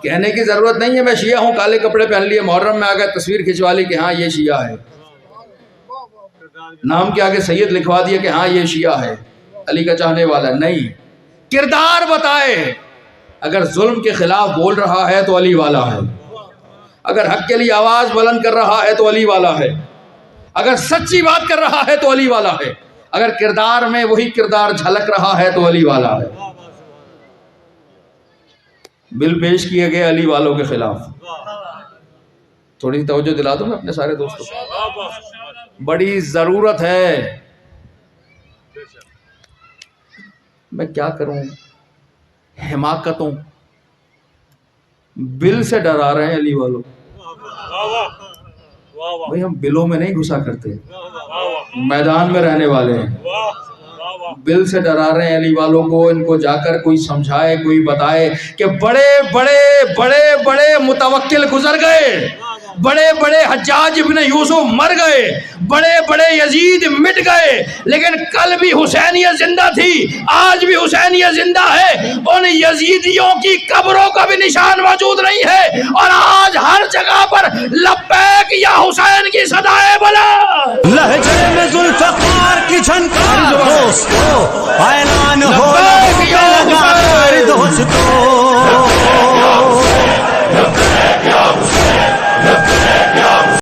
کہنے کی ضرورت نہیں ہے میں شیعہ ہوں، کالے کپڑے پہن لیے، محرم میں آ گئے تصویر کھنچوا لی کہ ہاں یہ شیعہ ہے، نام کے آگے سید لکھوا دیا کہ ہاں یہ شیعہ ہے، علی کا چاہنے والا. نہیں، کردار بتائے. اگر ظلم کے خلاف بول رہا ہے تو علی والا ہے، اگر حق کے لیے آواز بلند کر رہا ہے تو علی والا ہے، اگر سچی بات کر رہا ہے تو علی والا ہے، اگر کردار میں وہی کردار جھلک رہا ہے تو علی والا ہے. بل پیش کیے گئے علی والوں کے خلاف. تھوڑی توجہ دلا دوں میں اپنے سارے دوستوں کو، بڑی ضرورت ہے. میں کیا کروں، حماقتوں، بل سے ڈرا رہے ہیں علی والوں. بھئی ہم بلوں میں نہیں گھسا کرتے، میدان میں رہنے والے ہیں. بل سے ڈرا رہے ہیں علی والوں کو. ان کو جا کر کوئی سمجھائے، کوئی بتائے کہ بڑے بڑے بڑے بڑے متوکل گزر گئے، بڑے بڑے حجاج ابن یوسف مر گئے، بڑے بڑے یزید مٹ گئے، لیکن کل بھی حسینیت زندہ تھی، آج بھی حسینیت زندہ ہے. ان یزیدیوں کی قبروں کا بھی نشان موجود نہیں ہے، اور آج ہر جگہ پر لبیک یا حسین کی صدائے بلند. لہجے میں ذوالفقار کی جھنکار دوستو، اعلان ہو لبیک یا حسین دوستو.